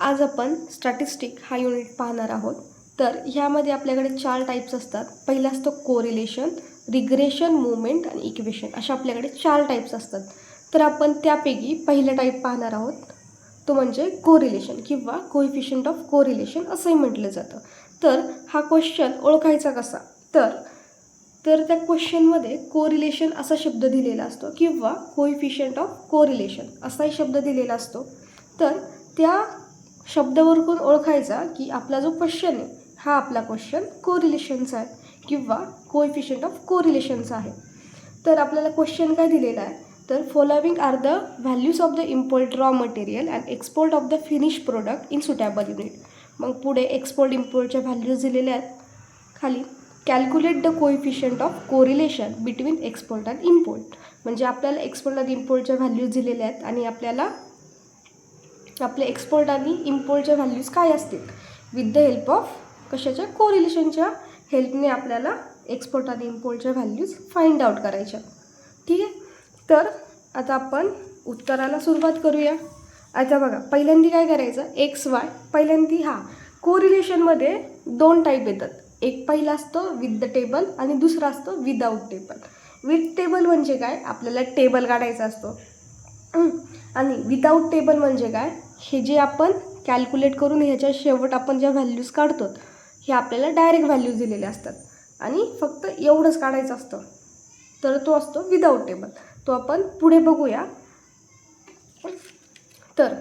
आज आपण स्टॅटिस्टिक हा युनिट पाहणार आहोत. तर ह्यामध्ये आपल्याकडे 4 टाईप्स असतात. पहिला असतो कोरिलेशन, रिग्रेशन, मुवमेंट आणि इक्वेशन. अशा आपल्याकडे 4 टाईप्स असतात. तर आपण त्यापैकी पहिला टाईप पाहणार आहोत, तो म्हणजे कोरिलेशन किंवा कोइफिशियंट ऑफ कोरिलेशन असंही म्हटलं जातं. तर हा क्वेश्चन ओळखायचा कसा? तर त्या क्वेश्चनमध्ये कोरिलेशन असा शब्द दिलेला असतो किंवा कोइफिशियंट ऑफ कोरिलेशन असाही शब्द दिलेला असतो. तर त्या शब्दावरून ओळखायचा की आपला जो क्वेश्चन आहे हा आपला क्वेश्चन कोरिलेशनचा आहे किंवा कोइफिशियंट ऑफ कोरिलेशनचा आहे. तर आपल्याला क्वेश्चन काय दिलेला आहे, तर following are the values of the import raw material and export of the finish product in suitable unit. मग पुढे एक्सपोर्ट इम्पोर्टच्या व्हॅल्यूज दिलेल्या आहेत. खाली calculate the coefficient of correlation between export and import. म्हणजे आपल्याला एक्सपोर्ट आणि इम्पोर्टच्या व्हॅल्यूज दिलेल्या आहेत आणि आपल्याला आपले एक्सपोर्ट आणि इम्पोर्टच्या व्हॅल्यूज काय असतील विथ द हेल्प ऑफ कशाच्या, कोरिलेशनच्या हेल्पने आपल्याला एक्सपोर्ट आणि इम्पोर्टच्या व्हॅल्यूज फाइंड आउट करायच्या. ठीक आहे. तर आता आपण उत्तराला सुरुवात करूया. आता बघा, पहिल्यांदा काय करायचं, एक्स वाय. पहिल्यांदा कोरिलेशनमध्ये 2 टाईप येतात. एक पहिला असतो विथ द टेबल आणि दुसरा असतो विदाऊट टेबल. विथ टेबल म्हणजे काय, आपल्याला टेबल काढायचा असतो. आणि विदाऊट टेबल म्हणजे काय, हे जे आपण कॅल्क्युलेट करून ह्याच्या शेवट आपण ज्या व्हॅल्यूज काढतो हे आपल्याला डायरेक्ट व्हॅल्यूज दिलेले असतात आणि फक्त एवढंच काढायचं असतं. तर तो असतो विदाऊट टेबल. तो आपण पुढे बघूया. तर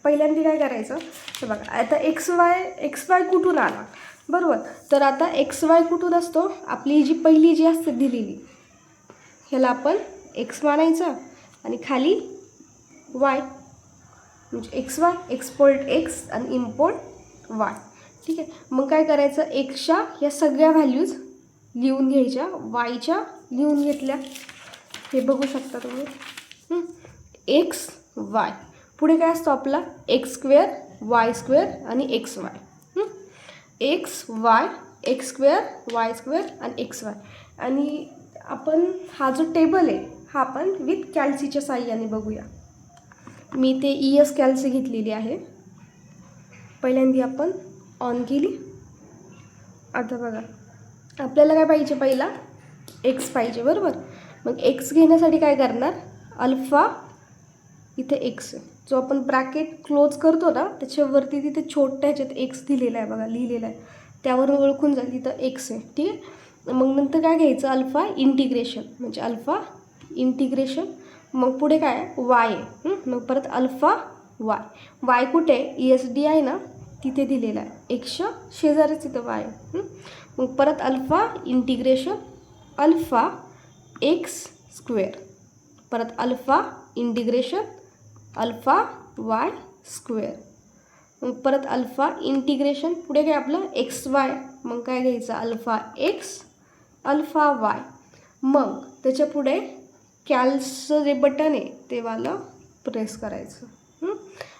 पहिल्यांदा काय करायचं, तर बघा आता एक्स वाय कुठून आला, बरोबर. तर आता एक्स वाय कुठून असतो, आपली जी पहिली जी असते दिलेली ह्याला आपण एक्स मानायचं आणि खाली वाय म्हणजे एक्स वाय, एक्सपोर्ट एक्स आणि इम्पोर्ट वाय. ठीक आहे. मग काय करायचं, एक्सच्या या सगळ्या व्हॅल्यूज लिहून घ्यायच्या, वायच्या लिहून घेतल्या. हे बघू शकता तुम्ही, एक्स वाय. पुढे काय असतो आपला एक्स स्क्वेअर, वाय स्क्वेअर आणि x Y. X Y, x square, Y square आणि एक्स वाय. आणि आपण हा जो टेबल आहे हा आपण विथ कॅल्सीच्या साहाय्याने बघूया. मी ते ES कॅल्सी घेतलेली आहे. पहिल्यांदा आपण ऑन केली. आता बघा, आपल्याला काय पाहिजे, पहिला एक्स पाहिजे, बरोबर. मग एक्स घेण्यासाठी काय करणार, अल्फा इथे एक्स आहे, जो आपण ब्रॅकेट क्लोज करतो ना त्याच्यावरती तिथे छोट्या ह्याच्यात एक्स दिलेला आहे बघा, लिहिलेला आहे, त्यावरून ओळखून जाईल तिथं एक्स आहे. ठीक आहे. मग नंतर काय घ्यायचं, अल्फा इंटिग्रेशन म्हणजे अल्फा इंटिग्रेशन. मग पुढे काय वाय आहे, मग परत अल्फा वाय. वाय कुठे ESD आहे ना तिथे दिलेला आहे, एक्सच्या शेजारीच तिथं वाय. मग परत alpha integration alpha X square, परत alpha integration alpha Y square. मग परत अल्फा इंटिग्रेशन पुढे काय आपलं एक्स वाय. मग काय घ्यायचं, अल्फा एक्स अल्फा वाय. मग त्याच्या पुढे कॅल्सचं जे बटन आहे ते वाला प्रेस करायचं.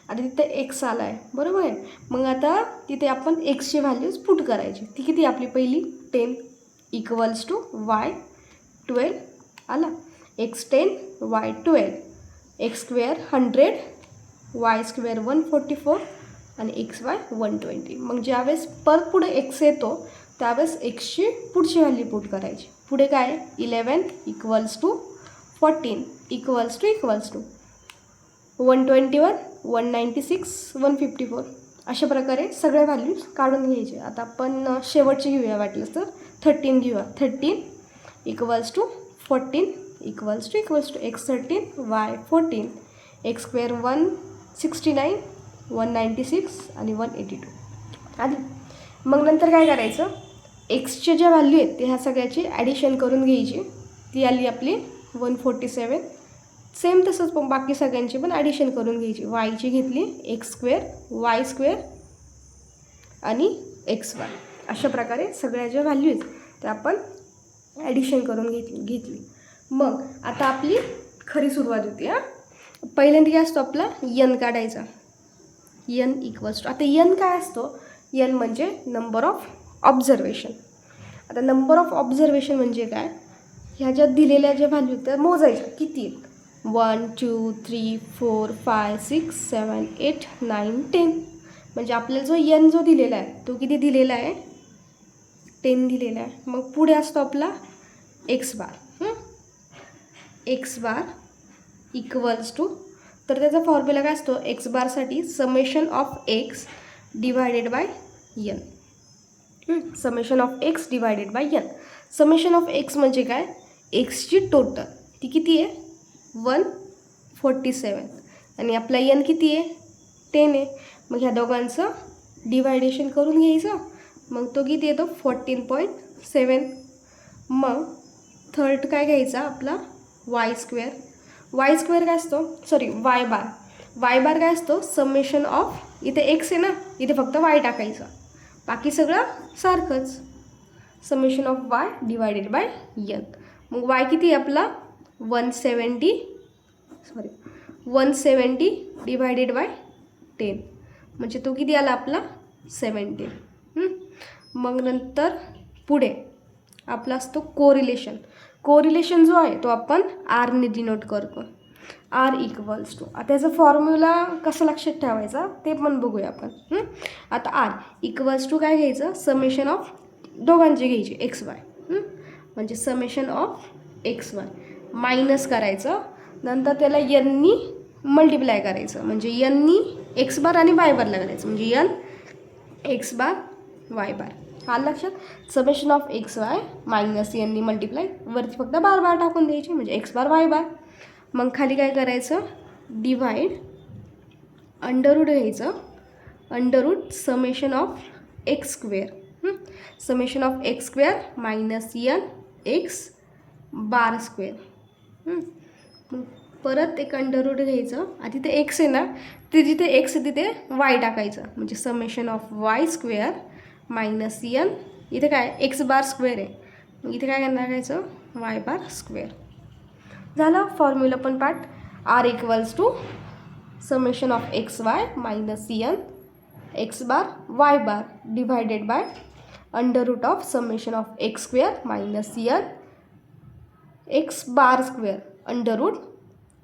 आता तिथे एक्स आला आहे, बरोबर आहे. मग आता तिथे आपण एक्सची व्हॅल्यूज पुट करायची. ती किती आपली पहिली 10 इक्वल्स टू वाय 12 आला, x 10 Y 12, x square 100, Y square 144 आणि एक्स वाय 120. मग ज्यावेळेस परत पुढे एक्स येतो त्यावेळेस एक्सची पुढची व्हॅल्यू पुट करायची. पुढे काय 11 इक्वल्स टू 14 इक्वल्स टू 121, 196, 154. अशा प्रकारे सगळ्या व्हॅल्यूज काढून घ्यायचे. आता आपण शेवटचे घेऊया, वाटलं तर 13 घेऊया. 13 equals to 14 equals to X 13 Y 14, X square 169, 196 आणि 182 आधी. मग नंतर काय करायचं, एक्सचे ज्या व्हॅल्यू आहेत ते ह्या सगळ्याची ॲडिशन करून घ्यायची. ती आली आपली 147. सेम तसंच पण बाकी सगळ्यांची पण ॲडिशन करून घ्यायची. वायची घेतली एक्स स्क्वेअर, वाय स्क्वेअर आणि एक्स वाय. अशा प्रकारे सगळ्या ज्या व्हॅल्यू आहेत त्या आपण ॲडिशन करून घेतली. मग आता आपली खरी सुरुवात होती. पहिल्यांदा काय असतो आपला यन काढायचा. यन इक्वल्स टू, आता यन काय असतो, यन म्हणजे नंबर ऑफ ऑब्झर्वेशन. आता नंबर ऑफ ऑब्झर्वेशन म्हणजे काय, ह्याच्यात दिलेल्या ज्या व्हॅल्यू त्या मोजायच्या किती आहेत. 1 2 3 4 5 6 7 8 9 10. म्हणजे आपल्याला जो n जो दिलेला आहे तो किती दिलेला आहे, 10 दिलेला आहे. मग पुढे असतो आपला X bar. X bar equals to, तर त्याचा फॉर्म्युला काय असतो एक्स बारसाठी, summation of X divided by N. Summation of X divided by N. Summation of X म्हणजे काय, एक्सची टोटल ती किती आहे 147 आणि आपला यन किती आहे 10 आहे. मग ह्या दोघांचं डिवायडेशन करून घ्यायचं, मग तो किती येतो 14.7. मग थर्ड काय घ्यायचा आपला वाय स्क्वेअर. वाय स्क्वेअर काय असतो, सॉरी वाय बार. वाय बार काय असतो समेशन ऑफ, इथे एक्स आहे ना, इथे फक्त वाय टाकायचं, बाकी सगळं सारखंच. Summation of Y divided by N. मग वाय किती आहे आपला 170 डिवायडेड बाय 10, म्हणजे तो किती आला आपला 17. मग नंतर पुढे आपला असतो कोरिलेशन. कोरिलेशन जो आहे तो आपण आरने डिनोट करतो. आर इक्वल्स टू, त्याचा फॉर्म्युला कसं लक्षात ठेवायचा ते पण बघूया आपण. आता आर इक्वल्स टू काय घ्यायचं, समेशन ऑफ दोघांचे घ्यायचे एक्स वाय, म्हणजे summation of X Y minus करायचं, नंतर त्याला यननी मल्टिप्लाय करायचं, म्हणजे यननी एक्स बार आणि वाय बारला करायचं, म्हणजे N X bar Y bar. हा लक्षात. Summation of X Y minus यननी मल्टिप्लाय, वरती फक्त बार बार टाकून द्यायची, म्हणजे एक्स बार वाय बार. मग खाली काय करायचं, डिवाइड अंडररूट घ्यायचं, under root summation of X square. Summation of X square minus N X bar square. परत एक अंडररूट घ्यायचं, आधी ते एक्स आहे ना, ते जिथे एक्स आहे तिथे वाय टाकायचं, म्हणजे summation of Y square minus N, इथे काय एक्स बार स्क्वेअर आहे, मग इथे काय टाकायचं वाय बार स्क्वेअर. झालं फॉर्म्युला पण पाठ. R equals to summation of X Y minus N X bar Y bar divided by under root of summation of X square minus N X bar square under root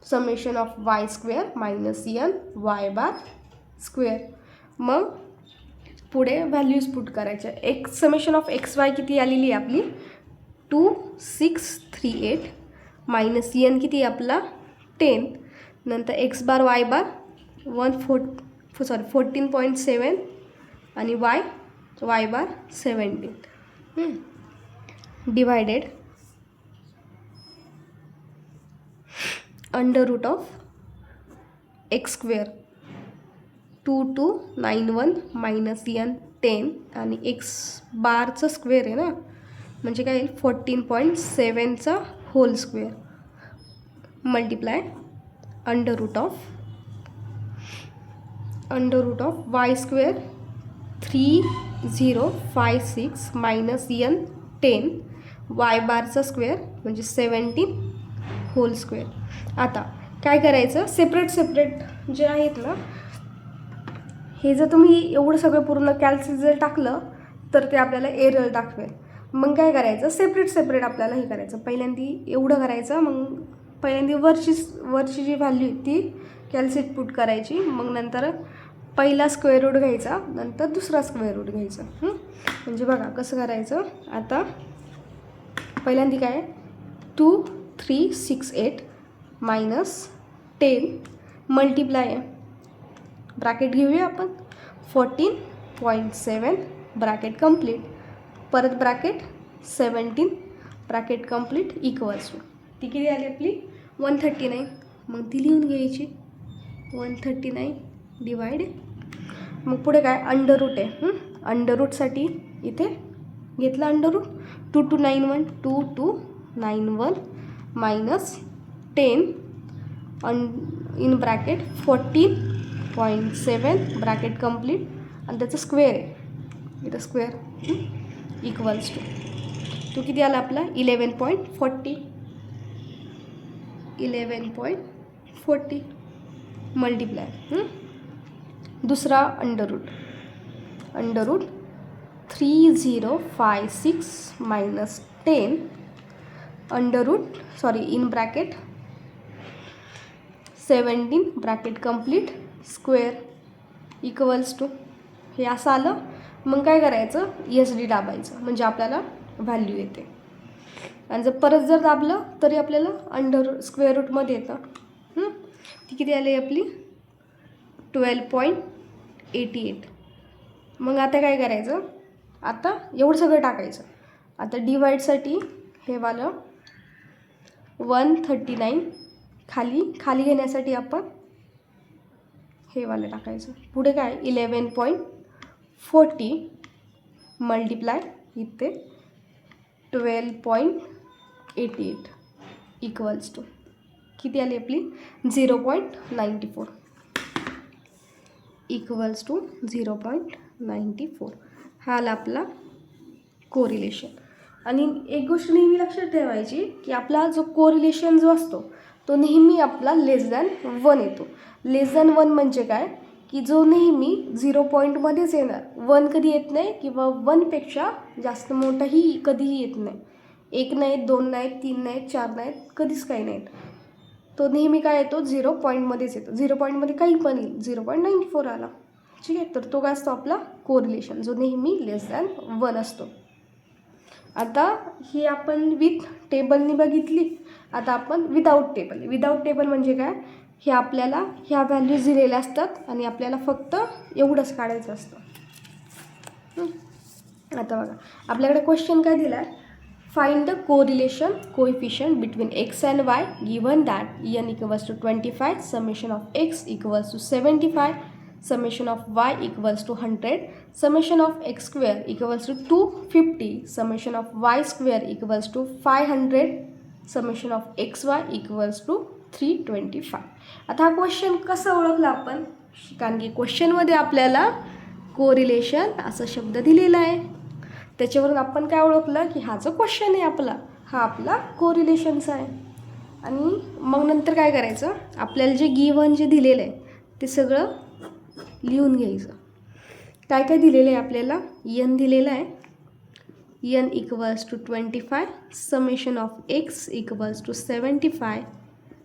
summation of Y square minus N Y bar square. मग पुढे values put करायच्या. Summation of X Y किती आलेली आहे आपली 2638 minus N किती आहे आपला 10, नंतर एक्स बार वाय बार 14.7 आणि Y bar 17 divided under root of X square 2291 minus N 10 आणि एक्स बारचं स्क्वेअर आहे ना, म्हणजे काय येईल 14.7चा whole square multiply under root of Y square 3056 minus N 10 Y बारचा स्क्वेअर म्हणजे 17 होल स्क्वेअर. आता काय करायचं, सेपरेट जे आहेत ना, हे जर तुम्ही एवढं सगळं पूर्ण कॅल्सी जर टाकलं तर ते आपल्याला एरर दाखवेल. मग काय करायचं, सेपरेट आपल्याला हे करायचं. पहिल्यांदा एवढं करायचं, मग पहिल्यांदा वरची जी व्हॅल्यू ती कॅल्सीत पुट करायची, मग नंतर पहिला स्क्वेअर रूट घ्यायचा, नंतर दुसरा स्क्वेअर रूट घ्यायचा. म्हणजे बघा कसं करायचं. आता पहिल्यांदा काय 2368 मायनस 10 मल्टिप्लाय ब्रॅकेट घेऊया आपण 14.7 ब्रॅकेट कंप्लीट, परत bracket 17 bracket complete equals to ती किती आली आपली 139. मग ती लिहून घ्यायची 139 डिवाइड. मग पुढे काय अंडररूट आहे, अंडररूटसाठी इथे घेतलं under root 2291 minus 10 in bracket 14.7 bracket complete आणि त्याचं स्क्वेअर आहे इथं स्क्वेअर इक्वल्स टू तो किती आला आपला 11.40 मल्टिप्लाय. दुसरा under root 3056 minus 10 in bracket 17 bracket complete square equals to हे असं आलं. मग काय करायचं, SD दाबायचं म्हणजे आपल्याला व्हॅल्यू येते. आणि जर परत जर दाबलं तरी आपल्याला स्क्वेअर रूटमध्ये येतं. ती किती आली आपली 12.88. मग आता काय करायचं, आता एवढं सगळं टाकायचं. आता डिवाईडसाठी हे वालं 139 खाली घेण्यासाठी आपण हे वालं टाकायचं. पुढे काय 11.40 मल्टिप्लाय इथे 12.88 इक्वल्स टू किती आली आपली 0.94 इक्वल्स टू 0.94. हा आला आपला कोरिलेशन. आणि एक गोष्ट नेहमी लक्षात ठेवायची की आपला जो कोरिलेशन जो असतो तो नेहमी आपला लेस दॅन 1 येतो. लेस दॅन 1 म्हणजे काय की जो नेहमी 0 पॉईंटमध्येच येणार. 1 कधी येत नाही किंवा 1पेक्षा जास्त मोठाही कधीही येत नाही. 1 नाहीत, 2 नाहीत, 3 नाहीत, 4 नाहीत, कधीच काही नाहीत. तो नेहमी काय येतो 0 पॉईंटमध्येच येतो. 0 पॉईंटमध्ये काही पण येईल. 0.94 आला. ठीक आहे. तर तो काय असतो आपला कोरिलेशन जो नेहमी लेस दॅन 1 असतो. आता ही आपण विथ टेबलनी बघितली. आता आपण विदाऊट टेबल. विदाऊट टेबल म्हणजे काय, हे आपल्याला ह्या व्हॅल्यूज दिलेल्या असतात आणि आपल्याला फक्त एवढंच काढायचं असतं. आता बघा आपल्याकडे क्वेश्चन काय दिला आहे, find the correlation coefficient between x and y given that n equals to 25, summation of x equals to 75, summation of y equals to 100, summation of x square equals to 250, summation of y square equals to 500, summation of xy equals to 325. आता हा question कसा ओळखला आपण, कारण की क्वेश्चनमध्ये आपल्याला correlation असा शब्द दिलेला आहे. त्याच्यावरून आपण काय ओळखलं की हा जो क्वेश्चन आहे आपला हा आपला कोरिलेशनचा आहे. आणि मग नंतर काय करायचं, आपल्याला जे गिव्हन जे दिलेलं आहे ते सगळं लिहून घ्यायचं. काय काय दिलेलं आहे आपल्याला, n दिलेलं आहे, n equals to 25, summation of x equals to 75,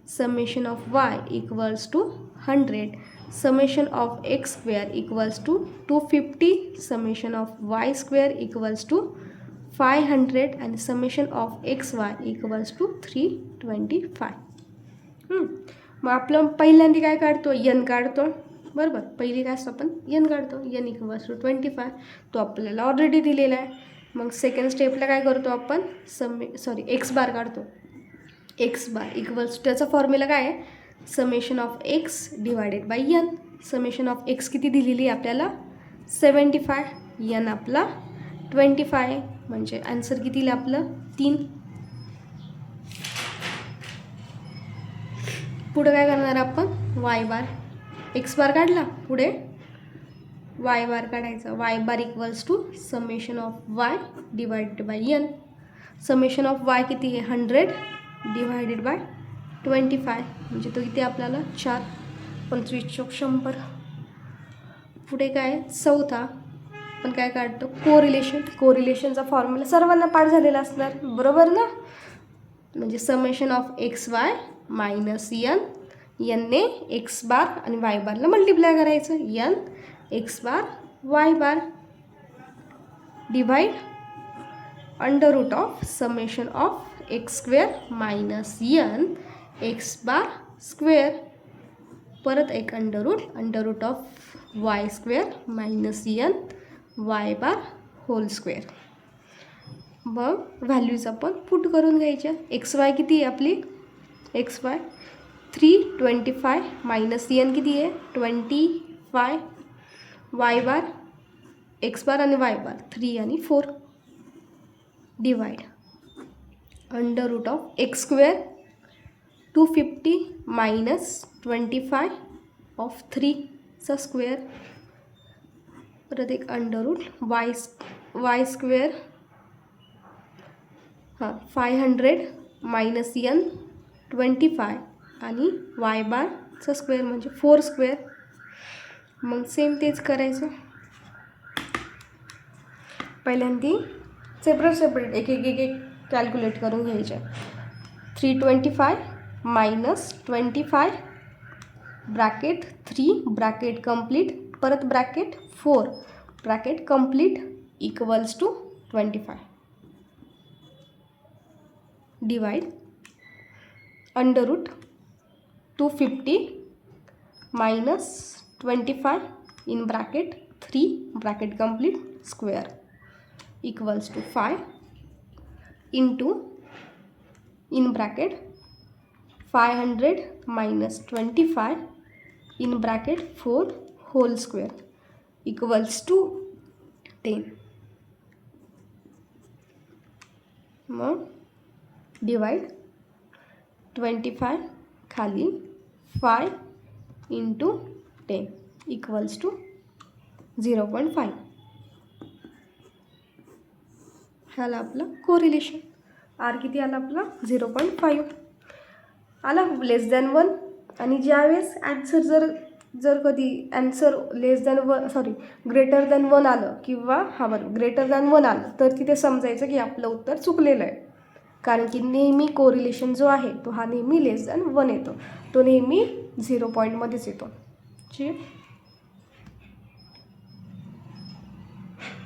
summation of y equals to 100, summation of x square equals to 250, summation of y square equals to 500 आणि summation of xy equals to 325. मग आपलं पहिल्यांदा काय काढतो, n काढतो. बरोबर, पहिली काय असतो आपण n काढतो. n इक्वल्स टू 25 तो आपल्याला ऑलरेडी दिलेला आहे. मग सेकंड स्टेपला काय करतो आपण x बार काढतो. x बार इक्वल्स त्याचा फॉर्म्युला काय आहे, summation of x divided by n. Summation of x किती दिलेली आहे आपल्याला 75, n आपला 25 म्हणजे आन्सर किती दिलं आपलं 3. पुढे काय करणार आपण, y बार. x बार काढला, पुढे y बार काढायचा. y bar equals to summation of y divided by n. Summation of y किती आहे 100 डिवायडेड बाय 25 म्हणजे तो किती आपल्याला 4, 25 चौक 100. पुढे काय चौथा आपण काय काढतो, कोरिलेशन. कोरिलेशनचा फॉर्म्युला सर्वांना पाठ झालेला असणार, बरोबर ना. म्हणजे summation of XY minus n, ने x बार आणि y बारला मल्टिप्लाय करायचं. n x bar y bar divide under root of summation of x square minus n x bar square, परत एक under root of y square minus n y bar whole square. मग values आपण put करून घ्यायच्या. XY किती आहे आपली, XY 325 minus n किती आहे 25, y बार x बार आणि y बार 3 आणि 4 divide under root of x square 250 minus 25 of 3 चा स्क्वेअर, परत एक under root y square 500 minus n 25 आणि y बारचा स्क्वेअर म्हणजे 4 स्क्वेअर. मग सेम तेच करायचं. पहिल्यांदा सेपरेट एक कॅल्क्युलेट करून घ्यायचे. 325 मायनस 25 ब्रॅकेट 3 ब्रॅकेट कंप्लीट, परत bracket 4 bracket complete equals to 25 divide under root 250 minus 25 in bracket 3 bracket complete square equals to 5 into in bracket 500 minus 25 in bracket 4 whole square equals to 10. मग divide 25 खाली 5 into 10 equals to 0.5. ह्याला आपला correlation R किती आला आपला 0.5 आला लेस than 1. आणि ज्यावेळेस ॲन्सर जर कधी ॲन्सर लेस दॅन 1 ग्रेटर दॅन 1 आलं किंवा ग्रेटर दॅन 1 आलं तर तिथे समजायचं की आपलं उत्तर चुकलेलं आहे. कारण की नेहमी कोरिलेशन जो आहे तो हा नेहमी लेस दॅन 1 येतो, तो नेहमी 0 पॉईंटमध्येच येतो. ठीक आहे.